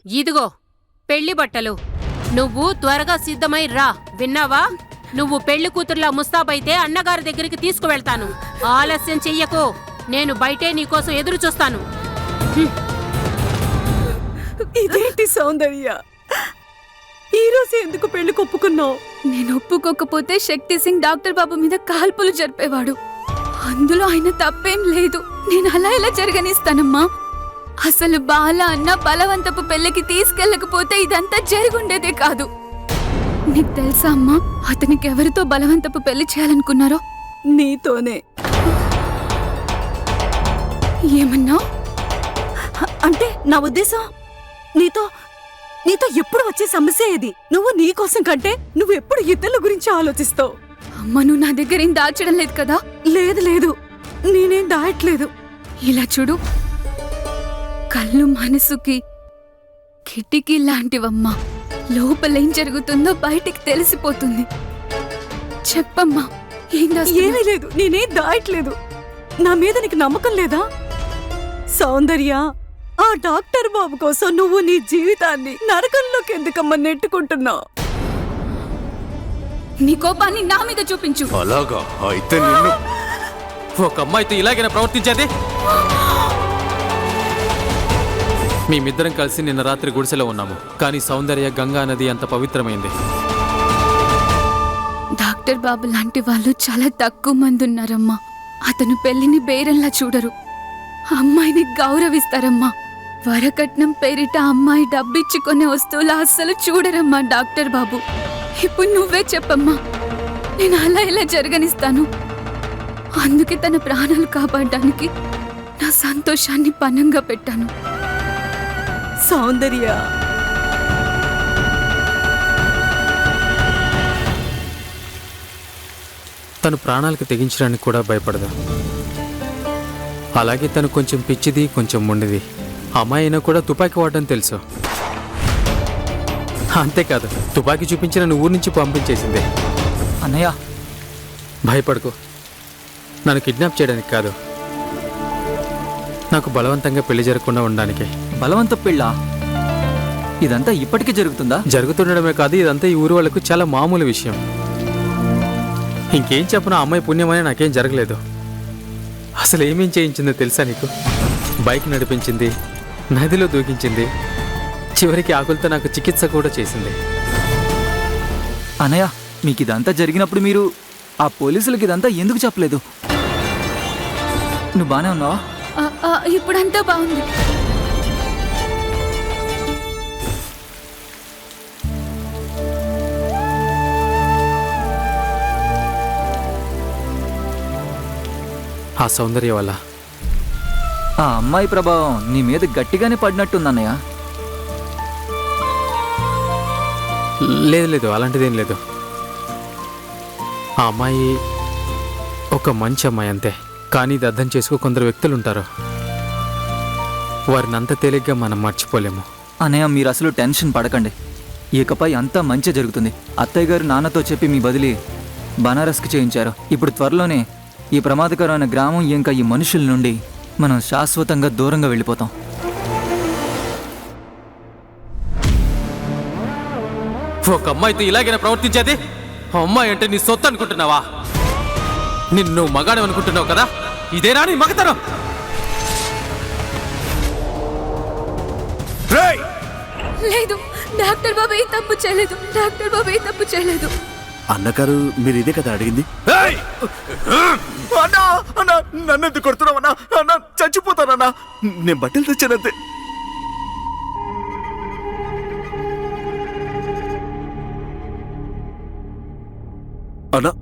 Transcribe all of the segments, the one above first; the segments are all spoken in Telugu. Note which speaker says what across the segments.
Speaker 1: ఇదిగో పెళ్లి బట్టలు. నువ్వు త్వరగా సిద్ధమై రా, విన్నావా? నువ్వు పెళ్లి కూతుర్లా ముస్తాబైతే అన్నగారి దగ్గరికి తీసుకువెళ్తాను. ఆలస్యం చెయ్యకు, నేను బయటే నీకోసం ఎదురు చూస్తాను.
Speaker 2: ఇదేంటి సౌందర్య, ఈరోజు ఎందుకు పెళ్లి ఒప్పుకున్నావు?
Speaker 3: నేను ఒప్పుకోకపోతే శక్తి సింగ్ డాక్టర్ బాబు మీద కాల్పులు జరిపేవాడు. అందులో ఆయన తప్పేం లేదు. నేను అలా ఎలా జరగనిస్తానమ్మా? అసలు బాల అన్న బలవంతపు పెళ్లికి తీసుకెళ్ళకపోతే ఇదంతా జరుగుండేదే కాదు. నీకు తెలుసా అమ్మా, అతనికి ఎవరితో బలవంతపు పెళ్లి చేయాలనుకున్నారో?
Speaker 2: నీతోనే.
Speaker 3: ఏమన్నా?
Speaker 2: అంటే నా ఉద్దేశం నీతో ఎప్పుడు వచ్చే సమస్య ఇది. నువ్వు నీ కోసం కంటే నువ్వు ఎప్పుడు ఇతరుల గురించి ఆలోచిస్తావు.
Speaker 3: అమ్మ, నువ్వు నా దగ్గర ఏం దాచడం లేదు కదా?
Speaker 2: లేదు, నేనేం దాయట్లేదు.
Speaker 3: ఇలా చూడు, కళ్ళు మనసుకి కిటికీ లాంటివమ్మా. లోపలేం జరుగుతుందో బయటికి తెలిసిపోతుంది. చెప్పమ్మా,
Speaker 2: ఏమీ లేదు, నేనేం దాయట్లేదు. నా మీద నీకు నమ్మకం లేదా? సౌందర్య, ఆ డాక్టర్ బాబు కోసం నువ్వు నీ జీవితాన్ని నరకంలోకి ఎందుకమ్మా నెట్టుకుంటున్నావు?
Speaker 3: నీ కోపాన్ని నా మీద చూపించు.
Speaker 4: అలాగా? అయితే నిన్ను
Speaker 5: ఒక అమ్మాయితో ఇలాగైనా ప్రవర్తించేది? మేమిద్దరం కలిసి నిన్న రాత్రి గుడిసెలో ఉన్నాము, కానీ సౌందర్య గంగా నది అంత పవిత్రమైంది.
Speaker 3: డాక్టర్ బాబు లాంటి వాళ్ళు చాలా తక్కువ మంది ఉన్నారమ్మా. అతను పెళ్లిని బేరంలా చూడరు, అమ్మాయిని గౌరవిస్తారమ్మా. వరకట్నం పేరిట అమ్మాయి డబ్బిచ్చుకునే వస్తువులు అస్సలు చూడరమ్మా డాక్టర్ బాబు. ఇప్పుడు నువ్వే చెప్పమ్మా, నేను అలా ఇలా జరగనిస్తాను? అందుకే తన ప్రాణాలు కాపాడడానికి నా సంతోషాన్ని పణంగా పెట్టాను.
Speaker 2: సౌందర్య,
Speaker 5: తను ప్రాణాలకు తెగించడానికి కూడా భయపడదు. అలాగే తను కొంచెం పిచ్చిది, కొంచెం మొండిది. అమ్మాయి అయినా కూడా తుపాకీ వాడడం తెలుసు. అంతేకాదు, తుపాకీ చూపించిన నువ్వు ఊరి నుంచి పంపించేసింది.
Speaker 6: అన్నయ్య,
Speaker 5: భయపడకు. నన్ను కిడ్నాప్ చేయడానికి కాదు, నాకు బలవంతంగా పెళ్లి జరగకుండా ఉండడానికి.
Speaker 6: బలవంత పెళ్ళా? ఇదంతా ఇప్పటికీ జరుగుతుందా?
Speaker 5: జరుగుతుండడమే కాదు, ఇదంతా ఈ ఊరు వాళ్ళకు చాలా మామూలు విషయం. ఇంకేం చెప్పినా అమ్మాయి పుణ్యమని నాకేం జరగలేదు. అసలు ఏమేం చేయించిందో తెలుసా నీకు? బైక్ నడిపించింది, నదిలో దూకించింది, చివరికి ఆకులతో నాకు చికిత్స కూడా చేసింది.
Speaker 6: అన్నయ్య, మీకు ఇదంతా జరిగినప్పుడు మీరు ఆ పోలీసులకి ఇదంతా ఎందుకు చెప్పలేదు? నువ్వు బానే ఉన్నావా?
Speaker 3: ఇప్పుడంతా బాగుంది.
Speaker 5: ఆ సౌందర్య వల్ల.
Speaker 6: ఆ అమ్మాయి ప్రభావం నీ మీద గట్టిగానే పడినట్టుందన్నయ్య.
Speaker 5: లేదు, అలాంటిదేం లేదు. ఆ అమ్మాయి ఒక మంచి అమ్మాయి అంతే. కానీ ఇది అర్థం చేసుకో కొందరు వ్యక్తులు ఉంటారు, వారిని అంత తేలిగ్గా మనం మర్చిపోలేము.
Speaker 6: అన్నయ్య, మీరు అసలు టెన్షన్ పడకండి. ఇకపై అంతా మంచి జరుగుతుంది. అత్తయ్య గారు నాన్నతో చెప్పి మీ బదిలీ బనారస్కి చేయించారు. ఇప్పుడు త్వరలోనే ఈ ప్రమాదకరమైన గ్రామం ఇంకా ఈ మనుషుల నుండి మనం శాశ్వతంగా దూరంగా వెళ్ళిపోతాం.
Speaker 5: ఒక అమ్మాయితో ఇలాగైనా ప్రవర్తించేది? అమ్మాయి అంటే నీ సొత్తు అనుకుంటున్నావా? నిన్ను మగాడు అనుకుంటున్నావు కదా? ఇదేనా నీ మగతనం?
Speaker 3: లేదు, డాక్టర్ బాబు ఏ తప్పు చేయలేదు. డాక్టర్ బాబు ఏ తప్పు చేయలేదు.
Speaker 4: అన్నగారు, మీరు ఇదే కదా అడిగింది? నన్ను ఎందుకు కొడుతున్నావు అన్నా? అన్నా, చచ్చిపోతానన్నా. నేను బట్టలు తెచ్చానంతే. అన్నా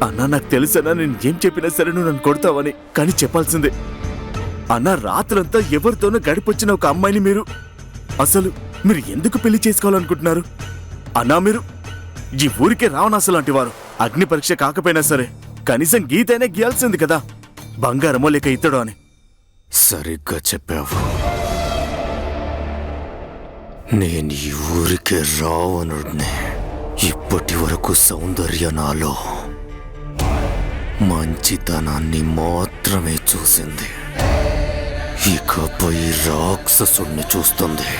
Speaker 4: అన్నా, నాకు తెలుసన్నా నేను ఏం చెప్పినా సరే నువ్వు నన్ను కొడతావని. కానీ చెప్పాల్సిందే అన్నా, రాత్రంతా ఎవరితోనో గడిపొచ్చిన ఒక అమ్మాయిని మీరు ఎందుకు పెళ్లి చేసుకోవాలనుకుంటున్నారు అన్నా? మీరు ఈ ఊరికే రావణాసు లాంటి వారు. అగ్ని పరీక్ష కాకపోయినా సరే కనీసం గీతైనా గీయాల్సింది కదా, బంగారమో లేక ఇతడో అని.
Speaker 7: సరిగ్గా చెప్పావు. నేను ఈ ఊరికే రావణుడిని. ఇప్పటి వరకు సౌందర్య నాలో మంచితనాన్ని మాత్రమే చూసింది. ఇకపై రాక్షసుణ్ణి చూస్తుంది.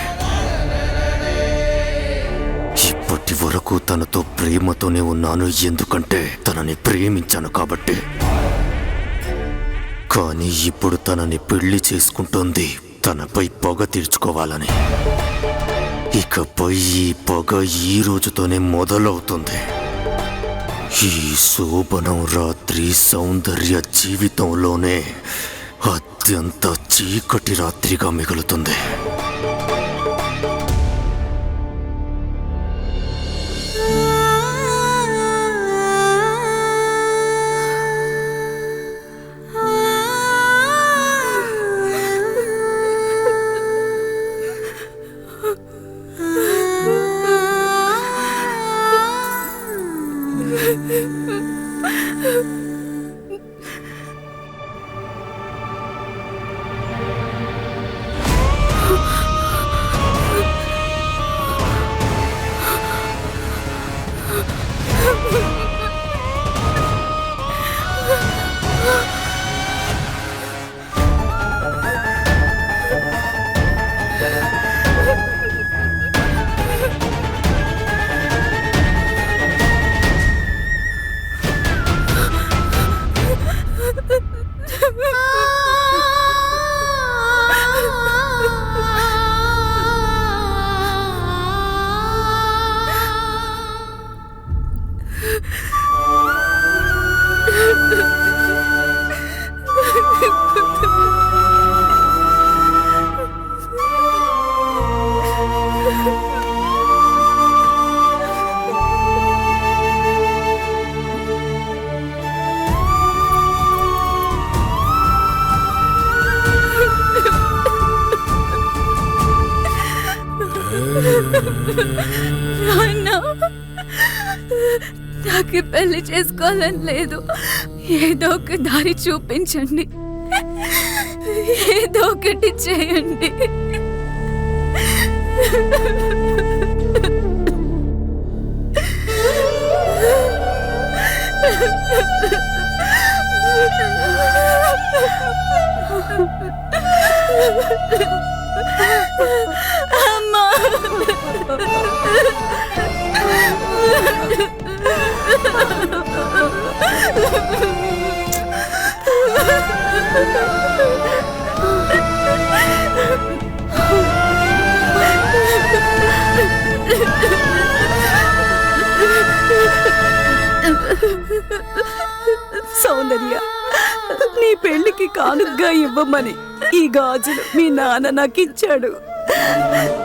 Speaker 7: ఇప్పటి వరకు తనతో ప్రేమతోనే ఉన్నాను, ఎందుకంటే తనని ప్రేమించాను కాబట్టి. కానీ ఇప్పుడు తనని పెళ్లి చేసుకుంటోంది తనపై పొగ తీర్చుకోవాలని. ఇకపై ఈ పొగ ఈ రోజుతోనే మొదలవుతుంది. ఈ శోభనం రాత్రి సౌందర్య జీవితంలోనే అత్యంత చీకటి రాత్రిగా మిగులుతుంది.
Speaker 3: నాకు పెళ్లి చేసుకోవాలని లేదు. ఏదో ఒక దారి చూపించండి, ఏదో ఒకటి చేయండి. అమ్మా,
Speaker 2: సౌందర్య, నీ పెళ్లికి కానుగ్గా ఇవ్వమని ఈ గాజులు మీ నాన్న నాకు ఇచ్చాడు.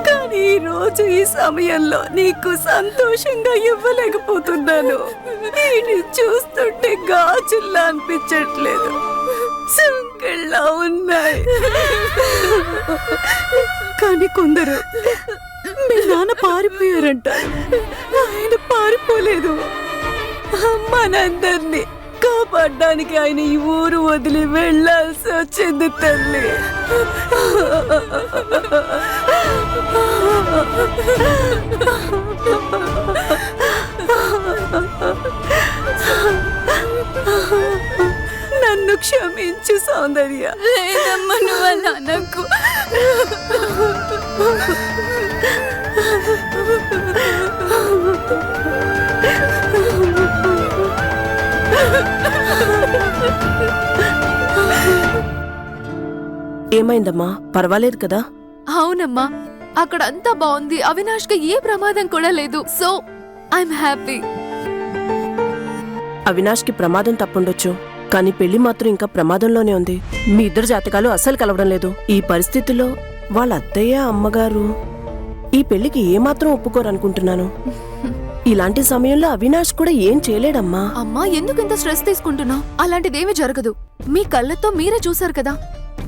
Speaker 2: కానీ ఈ రోజు ఈ సమయంలో నీకు సంతోషంగా ఇవ్వలేకపోతున్నాను. వీటిని చూస్తుంటే గాజుల్లా అనిపించట్లేదు, సంకెళ్ళా ఉన్నాయి. కానీ కొందరు మీ నాన్న పారిపోయారంటారు. ఆయన పారిపోలేదు. మనందరినీ కాపాడడానికి ఆయన ఈ ఊరు వదిలి వెళ్ళాల్సి వచ్చింది తల్లి. నన్ను క్షమించు సౌందర్య.
Speaker 3: లేదమ్మా, నువ్వు అలా అనకు.
Speaker 2: ఏమైందమ్మా? పర్వాలేదు కదా?
Speaker 3: అవునమ్మా, అక్కడ అంతా బాగుంది. అవినాష్ కి ఏ ప్రమాదం కూడా లేదు. So I'm happy.
Speaker 2: అవినాష్ కి ప్రమాదం తప్పుండొచ్చు, కానీ పెళ్లి మాత్రం ఇంకా ప్రమాదంలోనే ఉంది. మీ ఇద్దరు జాతకాలు అస్సలు కలవడం లేదు. ఈ పరిస్థితుల్లో వాళ్ళ అత్తయ్య అమ్మగారు ఈ పెళ్లికి ఏమాత్రం ఒప్పుకోరనుకుంటున్నాను. ఇలాంటి సమయంలో అవినాష్ కూడా ఏం చేయలేడమ్మా.
Speaker 3: అమ్మా, ఎందుకు ఇంత స్ట్రెస్ తీసుకుంటున్నావు? అలాంటిదేమీ జరగదు. మీ కళ్ళతో మీరే చూసారు కదా,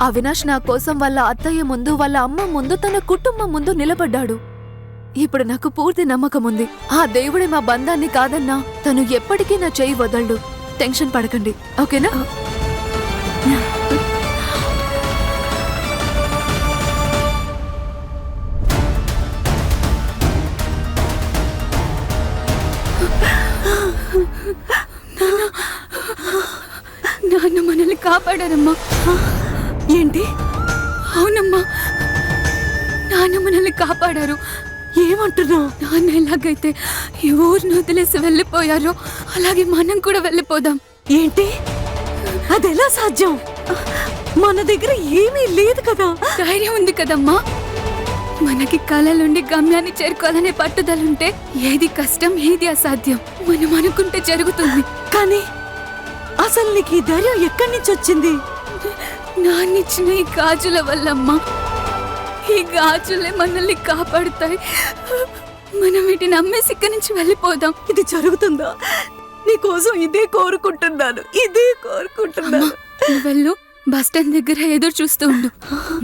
Speaker 3: అవినాష్ నా కోసం వాళ్ళ అత్తయ్య ముందు, వాళ్ళ అమ్మ ముందు, తన కుటుంబం ముందు నిలబడ్డాడు. ఇప్పుడు నాకు పూర్తి నమ్మకం ఉంది. ఆ దేవుడే మా బంధాన్ని కాదన్నా తను ఎప్పటికీ నా చెయ్యి వదలడు. టెన్షన్ పడకండి, ఓకేనా? నాన్న మనల్ని కాపాడారమ్మా.
Speaker 2: ఏంటి?
Speaker 3: అవునమ్మా, నాన్న మనల్ని కాపాడారు.
Speaker 2: ఏమంటున్నావు?
Speaker 3: నాన్న ఎలాగైతే ఈ ఊరిని వదిలేసి వెళ్ళిపోయారో అలాగే మనం కూడా వెళ్ళిపోదాం.
Speaker 2: ఏంటి? అదెలా సాధ్యం? మన దగ్గర ఏమీ లేదు కదా.
Speaker 3: ధైర్యం ఉంది కదమ్మా. మనకి కళలుండి గమ్యాన్ని చేరుకోవాలనే పట్టుదలుంటే ఏది కష్టం ఏది అసాధ్యం మనం అనుకుంటే జరుగుతుంది.
Speaker 2: కానీ అసలు నీకు ఈ ధైర్యం ఎక్కడి నుంచి వచ్చింది?
Speaker 3: నాన్నిచ్చిన ఈ గాజుల వల్లమ్మా. ఈ గాజులే మనల్ని కాపాడుతాయి. మనం వీటిని అమ్మేసి ఇక్కడి నుంచి వెళ్ళిపోదాం.
Speaker 2: ఇది జరుగుతుందా? నీకోసం ఇదే కోరుకుంటున్నాను.
Speaker 3: నువ్వు వెళ్ళు, బస్టాండ్ దగ్గర ఎదురు చూస్తూ ఉండు.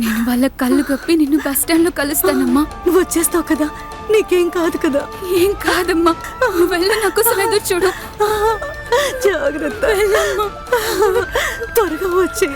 Speaker 3: నేను వాళ్ళ కళ్ళు కప్పి నిన్ను బస్టాండ్ లో కలుస్తానమ్మా.
Speaker 2: నువ్వు వచ్చేస్తావు కదా, నీకేం కాదు కదా.
Speaker 3: ఏం కాదమ్మా, నువ్వు వెళ్ళు, నా కోసం ఎదురు చూడు.
Speaker 2: జాగ్రత్త, త్వరగా వచ్చే.